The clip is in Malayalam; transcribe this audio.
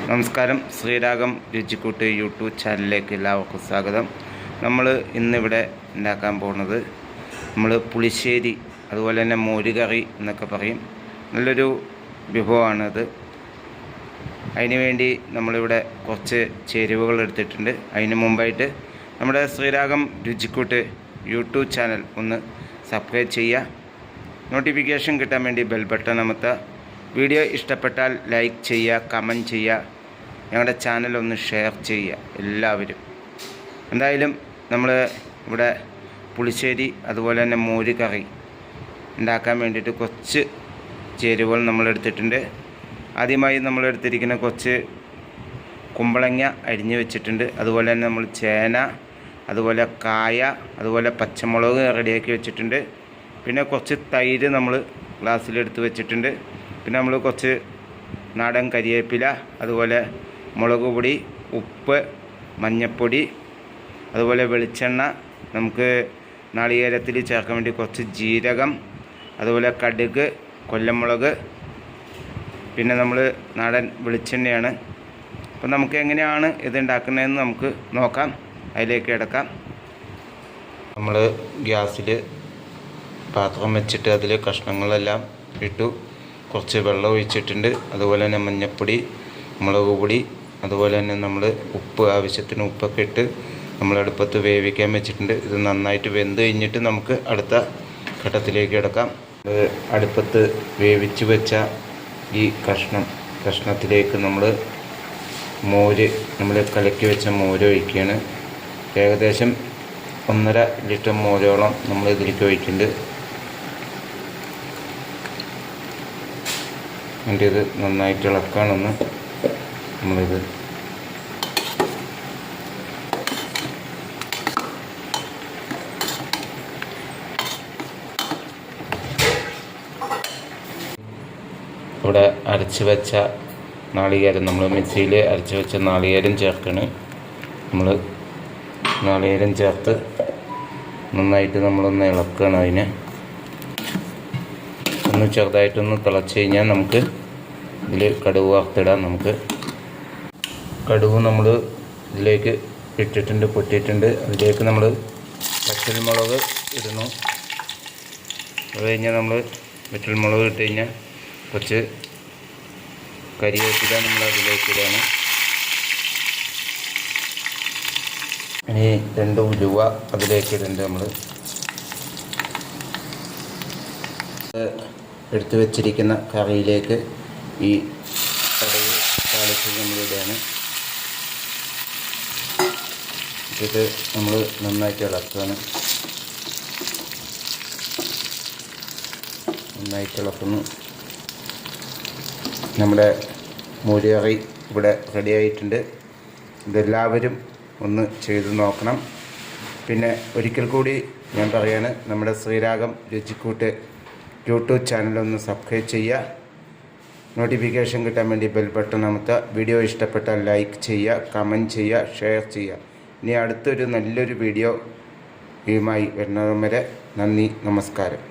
നമസ്കാരം. ശ്രീരാഗം രുചിക്കൂട്ട് യൂട്യൂബ് ചാനലിലേക്ക് എല്ലാവർക്കും സ്വാഗതം. നമ്മൾ ഇന്നിവിടെ ഉണ്ടാക്കാൻ പോകുന്നത് പുളിശ്ശേരി, അതുപോലെ തന്നെ മോരുകറി എന്നൊക്കെ പറയും. നല്ലൊരു വിഭവമാണത്. അതിന് വേണ്ടി നമ്മളിവിടെ കുറച്ച് ചേരുവകൾ എടുത്തിട്ടുണ്ട്. അതിന് മുമ്പായിട്ട് നമ്മുടെ ശ്രീരാഗം രുചിക്കൂട്ട് യൂട്യൂബ് ചാനൽ ഒന്ന് സബ്സ്ക്രൈബ് ചെയ്യുക. നോട്ടിഫിക്കേഷൻ കിട്ടാൻ വേണ്ടി ബെൽ ബട്ടൺ അമർത്തുക. വീഡിയോ ഇഷ്ടപ്പെട്ടാൽ ലൈക്ക് ചെയ്യുക, കമൻറ്റ് ചെയ്യുക, ഞങ്ങളുടെ ചാനലൊന്ന് ഷെയർ ചെയ്യുക എല്ലാവരും. എന്തായാലും നമ്മൾ ഇവിടെ പുളിശ്ശേരി അതുപോലെ തന്നെ മോര് കറി ഉണ്ടാക്കാൻ വേണ്ടിയിട്ട് കുറച്ച് ചേരുവകൾ നമ്മളെടുത്തിട്ടുണ്ട്. ആദ്യമായി നമ്മളെടുത്തിരിക്കുന്ന കുറച്ച് കുമ്പളങ്ങ അരിഞ്ഞ് വെച്ചിട്ടുണ്ട്. അതുപോലെ തന്നെ നമ്മൾ ചേന, അതുപോലെ കായ, അതുപോലെ പച്ചമുളക് റെഡിയാക്കി വെച്ചിട്ടുണ്ട്. പിന്നെ കുറച്ച് തൈര് നമ്മൾ ഗ്ലാസ്സിലെടുത്ത് വെച്ചിട്ടുണ്ട്. പിന്നെ നമ്മൾ കുറച്ച് നാടൻ കരിവേപ്പില, അതുപോലെ മുളക് പൊടി, ഉപ്പ്, മഞ്ഞൾപ്പൊടി, അതുപോലെ വെളിച്ചെണ്ണ, നമുക്ക് നാളികേരത്തിൽ ചേർക്കാൻ വേണ്ടി കുറച്ച് ജീരകം, അതുപോലെ കടുക്, കൊല്ലമുളക്, പിന്നെ നമ്മൾ നാടൻ വെളിച്ചെണ്ണയാണ്. അപ്പോൾ നമുക്ക് എങ്ങനെയാണ് ഇത് ഉണ്ടാക്കുന്നതെന്ന് നമുക്ക് നോക്കാം. അതിലേക്ക് കിടക്കാം. നമ്മൾ ഗ്യാസിൽ പാത്രം വെച്ചിട്ട് അതിൽ കഷ്ണങ്ങളെല്ലാം ഇട്ടു. കുറച്ച് വെള്ളം ഒഴിച്ചിട്ടുണ്ട്. അതുപോലെ തന്നെ മഞ്ഞൾപ്പൊടി, മുളക് പൊടി, അതുപോലെ തന്നെ നമ്മൾ ഉപ്പ്, ആവശ്യത്തിന് ഉപ്പൊക്കെ ഇട്ട് നമ്മൾ അടുപ്പത്ത് വേവിക്കാൻ വെച്ചിട്ടുണ്ട്. ഇത് നന്നായിട്ട് വെന്ത് കഴിഞ്ഞിട്ട് നമുക്ക് അടുത്ത ഘട്ടത്തിലേക്ക് കിടക്കാം. അടുപ്പത്ത് വേവിച്ച് വെച്ച ഈ കഷ്ണത്തിലേക്ക് നമ്മൾ കലക്കി വെച്ച മോര് ഒഴിക്കുകയാണ്. ഏകദേശം 1.5 ലിറ്റർ മോരോളം നമ്മൾ ഇതിലേക്ക് ഒഴിക്കുന്നുണ്ട്. എന്നിട്ട് ഇത് നന്നായിട്ട് ഇളക്കാനൊന്ന് നമ്മളിത് ഇവിടെ അരച്ച് വെച്ച നാളികേരം, നമ്മൾ മിക്സിയിൽ അരച്ച് വെച്ച നാളികേരം ചേർക്കണം. നമ്മൾ നാളികേരം ചേർത്ത് നന്നായിട്ട് നമ്മളൊന്ന് ഇളക്കണം. അതിനെ ഒന്ന് ചെറുതായിട്ടൊന്ന് തിളച്ച് കഴിഞ്ഞാൽ നമുക്ക് ഇതിൽ കടുക് വറുത്തിടാം. നമുക്ക് കടുക് നമ്മൾ ഇതിലേക്ക് ഇട്ടിട്ടുണ്ട്, പൊട്ടിയിട്ടുണ്ട്. അതിലേക്ക് നമ്മൾ വറ്റൽമുളക് ഇടുന്നു. അത് കഴിഞ്ഞാൽ നമ്മൾ വറ്റൽമുളക് ഇട്ട് കഴിഞ്ഞാൽ കുറച്ച് കരിവേപ്പില നമ്മൾ അതിലേക്ക് ഇടാണ്. ഇനി 2 ഉലുവ അതിലേക്ക് ഇടുന്നുണ്ട്. നമ്മൾ എടുത്തു വെച്ചിരിക്കുന്ന കറിയിലേക്ക് ഈ കടുക് താളിച്ച് നമ്മളിടുകയാണ്. ഇത് നമ്മൾ നന്നായിട്ട് ഇളക്കുകയാണ്. നന്നായിട്ട് ഇളക്കുന്നു. നമ്മുടെ മോര് കറി ഇവിടെ റെഡി ആയിട്ടുണ്ട്. ഇതെല്ലാവരും ഒന്ന് ചെയ്ത് നോക്കണം. പിന്നെ ഒരിക്കൽ കൂടി ഞാൻ പറയാണ്, നമ്മുടെ ശ്രീരാഗം രുചിക്കൂട്ട് യൂട്യൂബ് ചാനലൊന്ന് സബ്സ്ക്രൈബ് ചെയ്യുക. നോട്ടിഫിക്കേഷൻ കിട്ടാൻ വേണ്ടി ബെൽ ബട്ടൺ അമർത്തുക. വീഡിയോ ഇഷ്ടപ്പെട്ടാൽ ലൈക്ക് ചെയ്യുക, കമൻറ്റ് ചെയ്യുക, ഷെയർ ചെയ്യുക. ഇനി അടുത്തൊരു നല്ലൊരു വീഡിയോയുമായി വരുന്നതും വരെ നന്ദി, നമസ്കാരം.